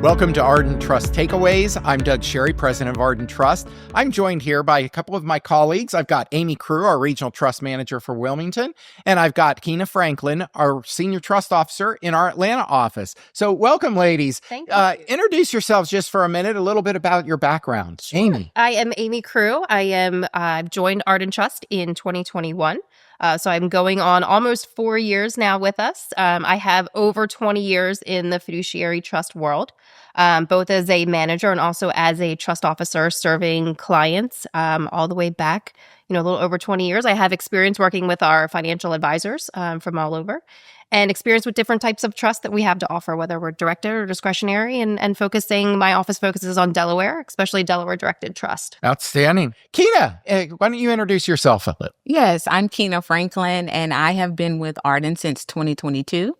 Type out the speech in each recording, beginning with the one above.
Welcome to Arden Trust Takeaways. I'm Doug Sherry, president of Arden Trust. I'm joined here by a couple of my colleagues. I've got Amy Crew, our regional trust manager for Wilmington, and I've got Kina Franklin, our senior trust officer in our Atlanta office. So welcome, ladies. Thank you. Introduce yourselves just for a minute, a little bit about your background. Sure. Amy. I am Amy Crew. I've joined Arden Trust in 2021. So I'm going on almost 4 years now with us. I have over 20 years in the fiduciary trust world, both as a manager and also as a trust officer serving clients all the way back, a little over 20 years. I have experience working with our financial advisors from all over and experience with different types of trust that we have to offer, whether we're directed or discretionary, and my office focuses on Delaware, especially Delaware directed trust. Outstanding. Kina, why don't you introduce yourself a little? Yes, I'm Kina Franklin, and I have been with Arden since 2022.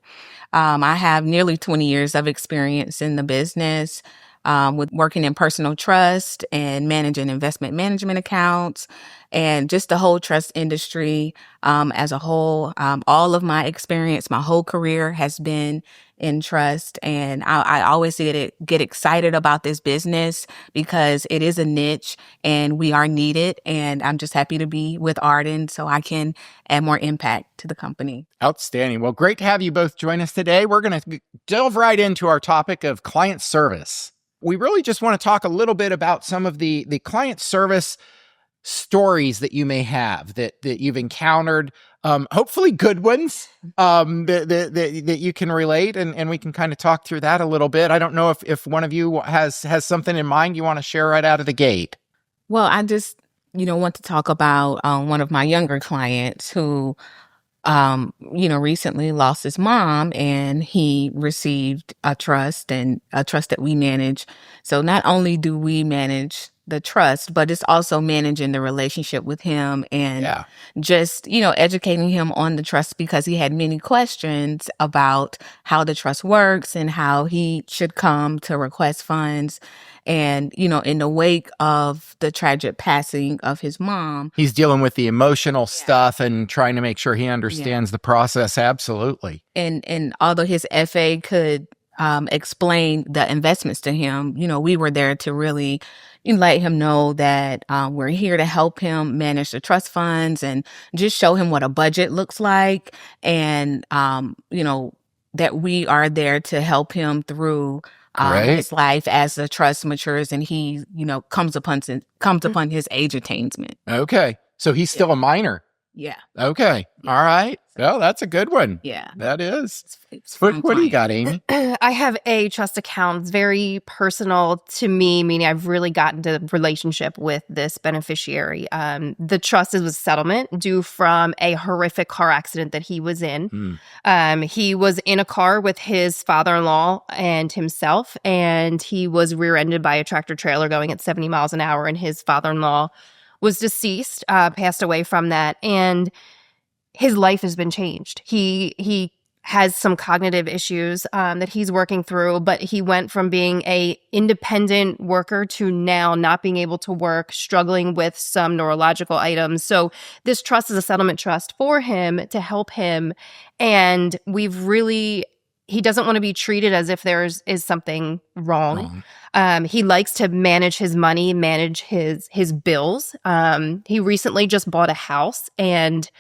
I have nearly 20 years of experience in the business, with working in personal trust and managing investment management accounts and just the whole trust industry as a whole. All of my experience, my whole career has been in trust. And I always get excited about this business because it is a niche and we are needed. And I'm just happy to be with Arden so I can add more impact to the company. Outstanding. Well, great to have you both join us today. We're going to delve right into our topic of client service. We really just want to talk a little bit about some of the client service stories that you may have that you've encountered, hopefully good ones that you can relate, and we can kind of talk through that a little bit. I don't know if one of you has something in mind you want to share right out of the gate. Well, I just, want to talk about one of my younger clients who recently lost his mom, and he received a trust that we manage. So not only do we manage the trust, but it's also managing the relationship with him and just, educating him on the trust because he had many questions about how the trust works and how he should come to request funds. And, in the wake of the tragic passing of his mom, he's dealing with the emotional stuff and trying to make sure he understands the process. Absolutely. And although his FA could explain the investments to him, we were there to really let him know that we're here to help him manage the trust funds and just show him what a budget looks like. And, that we are there to help him through his life as the trust matures and he, comes upon his age attainment. Okay. So he's still a minor. Yeah. Okay. All right. Well, that's a good one. Yeah. That is. What do you got, Amy? I have a trust account. It's very personal to me, meaning I've really gotten to the relationship with this beneficiary. The trust is a settlement due from a horrific car accident that he was in. He was in a car with his father-in-law and himself, and he was rear-ended by a tractor trailer going at 70 miles an hour, and his father-in-law was deceased, passed away from that, and his life has been changed. He has some cognitive issues that he's working through, but he went from being a independent worker to now not being able to work, struggling with some neurological items. So this trust is a settlement trust for him to help him, and he doesn't want to be treated as if there is something wrong. He likes to manage his money, manage his bills. He recently just bought a house, and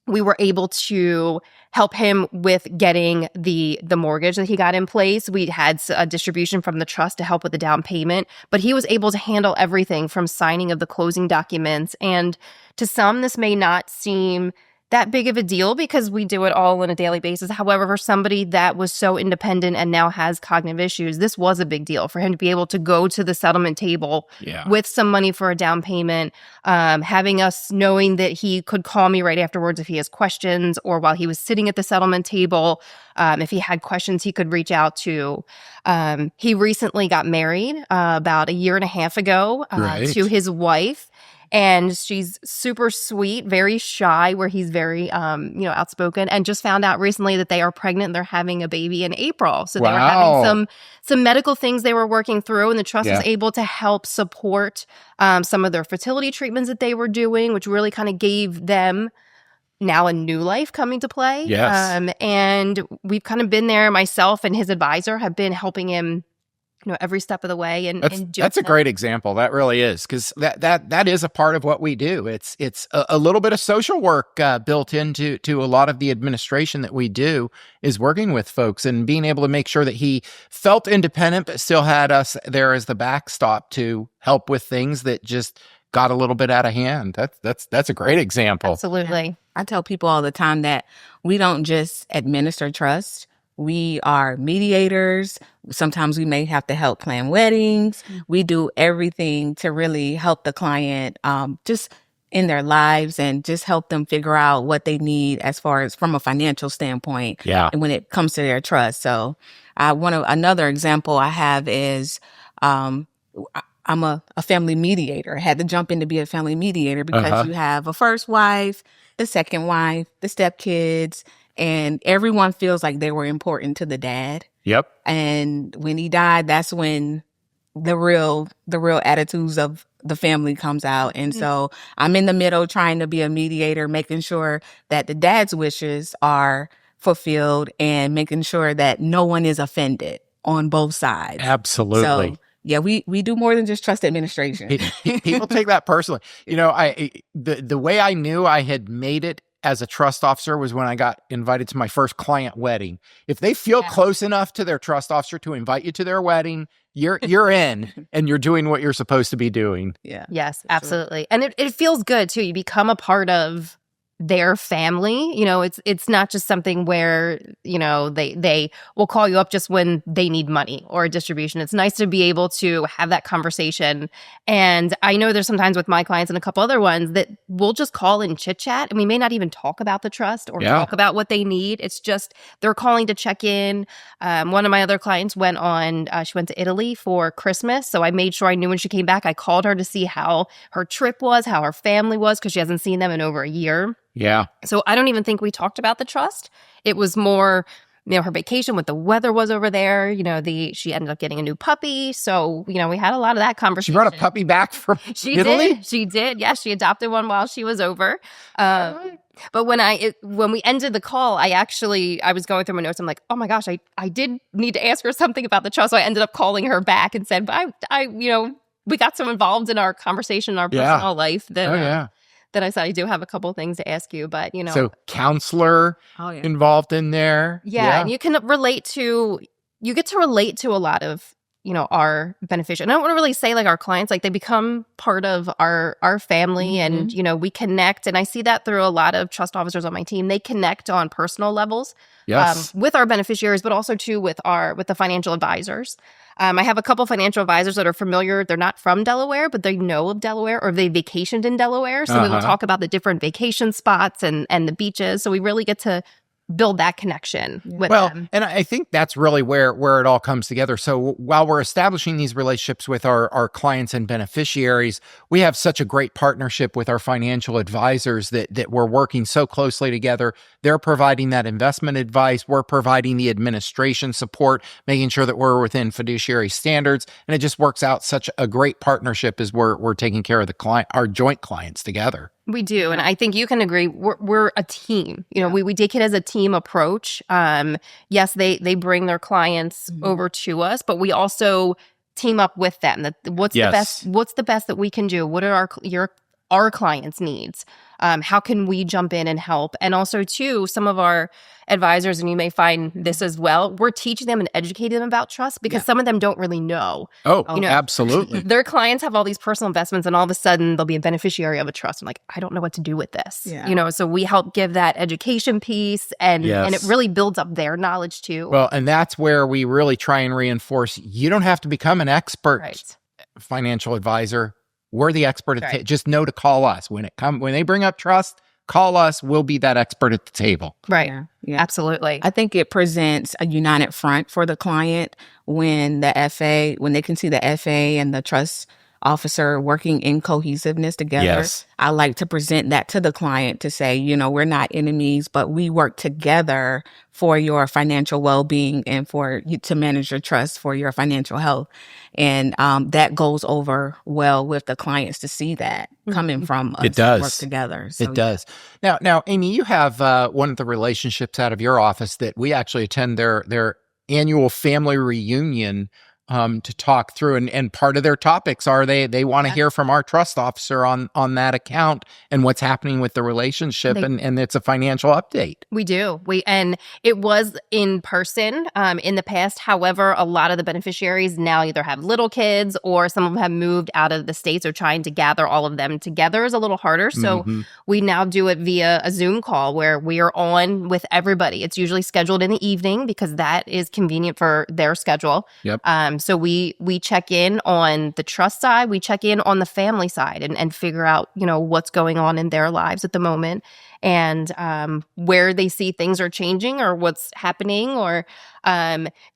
we were able to help him with getting the mortgage that he got in place. We had a distribution from the trust to help with the down payment, but he was able to handle everything from signing of the closing documents. And to some, this may not seem that big of a deal because we do it all on a daily basis. However, for somebody that was so independent and now has cognitive issues, this was a big deal for him to be able to go to the settlement table with some money for a down payment, having us knowing that he could call me right afterwards if he has questions, or while he was sitting at the settlement table, if he had questions he could reach out to. He recently got married about a year and a half ago to his wife. And she's super sweet, very shy, where he's very, outspoken, and just found out recently that they are pregnant and they're having a baby in April. So they were having some medical things they were working through, and the trust was able to help support some of their fertility treatments that they were doing, which really kind of gave them now a new life coming to play. Yes. And we've kind of been there. Myself and his advisor have been helping him every step of the way. And That's a great example. That really is, because that is a part of what we do. It's a little bit of social work built into a lot of the administration that we do, is working with folks and being able to make sure that he felt independent but still had us there as the backstop to help with things that just got a little bit out of hand. That's a great example. Absolutely. I tell people all the time that we don't just administer trust. We are mediators. Sometimes we may have to help plan weddings. We do everything to really help the client just in their lives and just help them figure out what they need as far as from a financial standpoint. Yeah. And when it comes to their trust. So another example I have is I'm a family mediator. I had to jump in to be a family mediator because you have a first wife, the second wife, the stepkids, and everyone feels like they were important to the dad. Yep. And when he died, that's when the real attitudes of the family comes out. And so I'm in the middle trying to be a mediator, making sure that the dad's wishes are fulfilled and making sure that no one is offended on both sides. Absolutely. So, yeah, we do more than just trust administration. People take that personally. The way I knew I had made it as a trust officer was when I got invited to my first client wedding. If they feel close enough to their trust officer to invite you to their wedding, you're in and you're doing what you're supposed to be doing. Yeah. Yes, absolutely. Sure. And it feels good too. You become a part of their family. It's not just something where, they will call you up just when they need money or a distribution. It's nice to be able to have that conversation. And I know there's sometimes with my clients and a couple other ones that we'll just call and chit chat, and we may not even talk about the trust or talk about what they need. It's just they're calling to check in. One of my other clients she went to Italy for Christmas. So I made sure I knew when she came back. I called her to see how her trip was, how her family was, because she hasn't seen them in over a year. Yeah. So I don't even think we talked about the trust. It was more, her vacation, what the weather was over there. She ended up getting a new puppy. So, we had a lot of that conversation. She brought a puppy back from Italy? She did. Yes, she adopted one while she was over. But when we ended the call, I was going through my notes. I'm like, oh my gosh, I did need to ask her something about the trust. So I ended up calling her back and said, but we got so involved in our conversation, in our personal life that that I said, I do have a couple things to ask you, but So counselor involved in there. Yeah. And you get to relate to a lot of, our beneficiaries. And I don't want to really say like our clients, like they become part of our family and, we connect. And I see that through a lot of trust officers on my team. They connect on personal levels with our beneficiaries, but also too with the financial advisors. I have a couple financial advisors that are familiar. They're not from Delaware, but they know of Delaware or they vacationed in Delaware. So we will talk about the different vacation spots and the beaches. So we really get to build that connection with them. And I think that's really where it all comes together. So while we're establishing these relationships with our clients and beneficiaries, we have such a great partnership with our financial advisors that we're working so closely together. They're providing that investment advice. We're providing the administration support, making sure that we're within fiduciary standards. And it just works out such a great partnership as we're taking care of our joint clients together. We do. And I think you can agree. We're a team. We take it as a team approach. Yes, they bring their clients over to us, but we also team up with them. What's the best that we can do? What are our clients' needs? How can we jump in and help? And also, too, some of our advisors, and you may find this as well, we're teaching them and educating them about trust because some of them don't really know. Absolutely. Their clients have all these personal investments and all of a sudden they'll be a beneficiary of a trust. I'm like, I don't know what to do with this. So we help give that education piece and it really builds up their knowledge too. Well, and that's where we really try and reinforce, you don't have to become an expert financial advisor. We're the expert. Just know to call us when they bring up trust. Call us. We'll be that expert at the table. Right. Yeah. Absolutely. I think it presents a united front for the client when they can see the FA and the trust officer working in cohesiveness together. Yes. I like to present that to the client to say, we're not enemies, but we work together for your financial well-being and for you to manage your trust for your financial health. And that goes over well with the clients to see that coming from us. It does. Work together. So, it does. Now, Amy, you have one of the relationships out of your office that we actually attend their annual family reunion to talk through. And part of their topics are they want to hear from our trust officer on that account and what's happening with the relationship, and it's a financial update. We do. And it was in person in the past. However, a lot of the beneficiaries now either have little kids or some of them have moved out of the state. So trying to gather all of them together is a little harder. So we now do it via a Zoom call where we are on with everybody. It's usually scheduled in the evening because that is convenient for their schedule. Yep. So we check in on the trust side. We check in on the family side and figure out, what's going on in their lives at the moment, and where they see things are changing or what's happening, or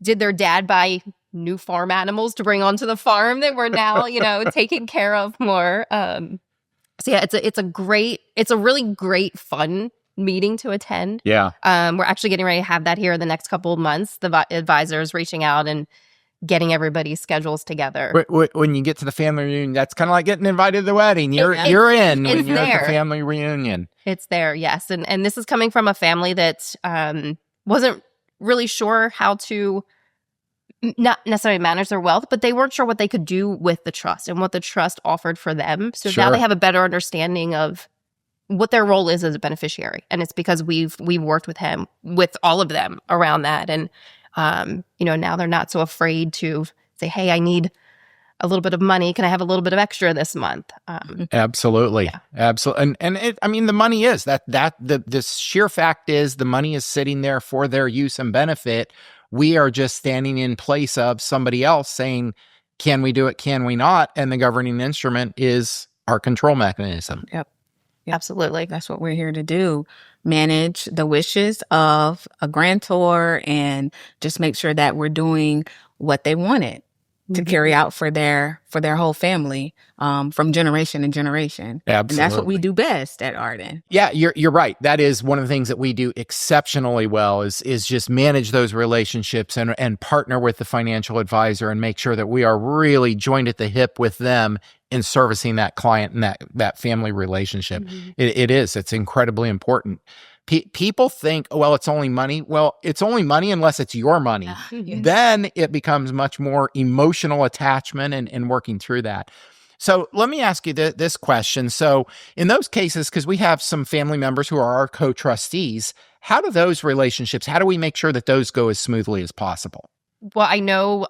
did their dad buy new farm animals to bring onto the farm that we're now, taking care of more. So yeah, it's a really great, fun meeting to attend. Yeah. We're actually getting ready to have that here in the next couple of months. The advisors reaching out and getting everybody's schedules together. When you get to the family reunion, that's kind of like getting invited to the wedding. You're in when you're at the family reunion. It's there, yes. And this is coming from a family that wasn't really sure how to not necessarily manage their wealth, but they weren't sure what they could do with the trust and what the trust offered for them. So now they have a better understanding of what their role is as a beneficiary. And it's because we've worked with all of them around that. And now they're not so afraid to say, hey, I need a little bit of money. Can I have a little bit of extra this month? Absolutely. Yeah. Absolutely. And the money is the sheer fact is the money is sitting there for their use and benefit. We are just standing in place of somebody else saying, can we do it? Can we not? And the governing instrument is our control mechanism. Yep. Absolutely. That's what we're here to do. Manage the wishes of a grantor and just make sure that we're doing what they wanted to carry out for their whole family, from generation to generation. Absolutely. And that's what we do best at Arden. Yeah, you're right. That is one of the things that we do exceptionally well is just manage those relationships and partner with the financial advisor and make sure that we are really joined at the hip with them in servicing that client and that family relationship. It's incredibly important. People think, well, it's only money. Well, it's only money unless it's your money. Yes. Then it becomes much more emotional attachment and working through that. So let me ask you this question. So in those cases, because we have some family members who are our co-trustees, how do we make sure that those go as smoothly as possible? Well, I know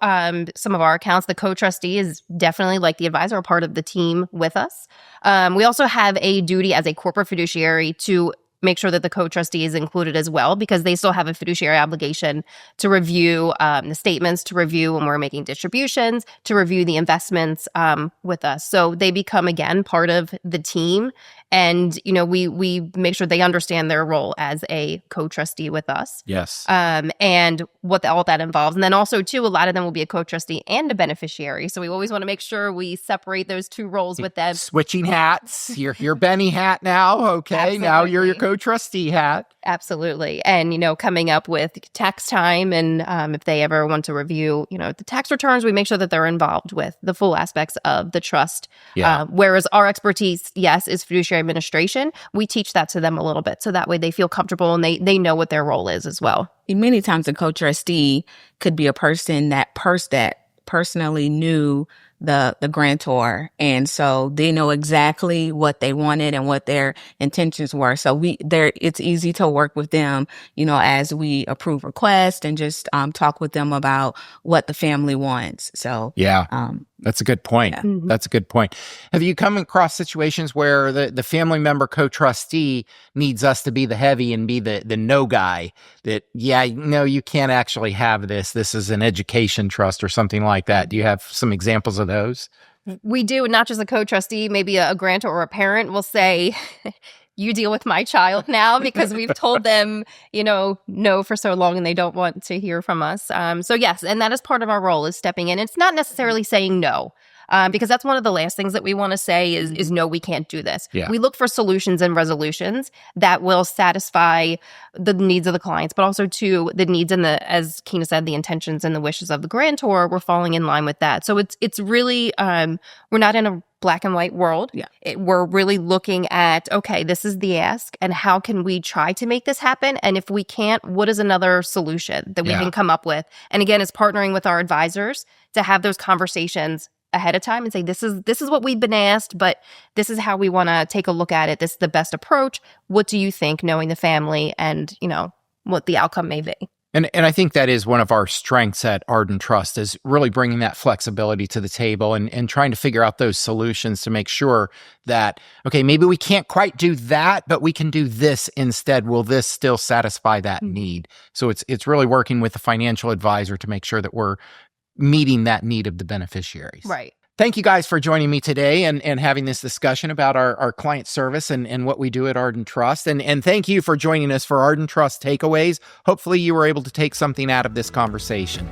some of our accounts, the co-trustee is definitely like the advisor, a part of the team with us. We also have a duty as a corporate fiduciary to make sure that the co-trustee is included as well, because they still have a fiduciary obligation to review the statements, to review when we're making distributions, to review the investments with us. So they become, again, part of the team. And, we make sure they understand their role as a co-trustee with us. Yes. And what all that involves. And then also, too, a lot of them will be a co-trustee and a beneficiary. So we always want to make sure we separate those two roles with them. Switching hats. You're Benny hat now. Okay. Absolutely. Now you're your co-trustee hat. Absolutely. And, coming up with tax time and if they ever want to review, the tax returns, we make sure that they're involved with the full aspects of the trust. Yeah. Whereas our expertise, yes, is fiduciary administration. We teach that to them a little bit so that way they feel comfortable and they know what their role is as well. Many times a co-trustee could be a person that personally knew the grantor, and so they know exactly what they wanted and what their intentions were. So it's easy to work with them, as we approve requests and just talk with them about what the family wants. So that's a good point. Yeah. Mm-hmm. That's a good point. Have you come across situations where the family member co-trustee needs us to be the heavy and be the no guy that, you can't actually have this. This is an education trust or something like that. Do you have some examples of those? We do, not just a co-trustee, maybe a grantor or a parent will say, you deal with my child now, because we've told them, no for so long and they don't want to hear from us. So yes, and that is part of our role, is stepping in. It's not necessarily saying no. because that's one of the last things that we want to say is no, we can't do this. Yeah. We look for solutions and resolutions that will satisfy the needs of the clients, but also to the needs and as Kina said, the intentions and the wishes of the grantor. We're falling in line with that. So it's really, we're not in a black and white world. Yeah. We're really looking at, okay, this is the ask, and how can we try to make this happen? And if we can't, what is another solution that we can come up with? And again, it's partnering with our advisors to have those conversations ahead of time and say, this is what we've been asked, but this is how we want to take a look at it. This is the best approach. What do you think, knowing the family and, what the outcome may be? And I think that is one of our strengths at Arden Trust, is really bringing that flexibility to the table and trying to figure out those solutions to make sure that, okay, maybe we can't quite do that, but we can do this instead. Will this still satisfy that need? So it's really working with the financial advisor to make sure that we're meeting that need of the beneficiaries. Right. Thank you guys for joining me today and having this discussion about our client service and what we do at Arden Trust. And thank you for joining us for Arden Trust Takeaways. Hopefully you were able to take something out of this conversation.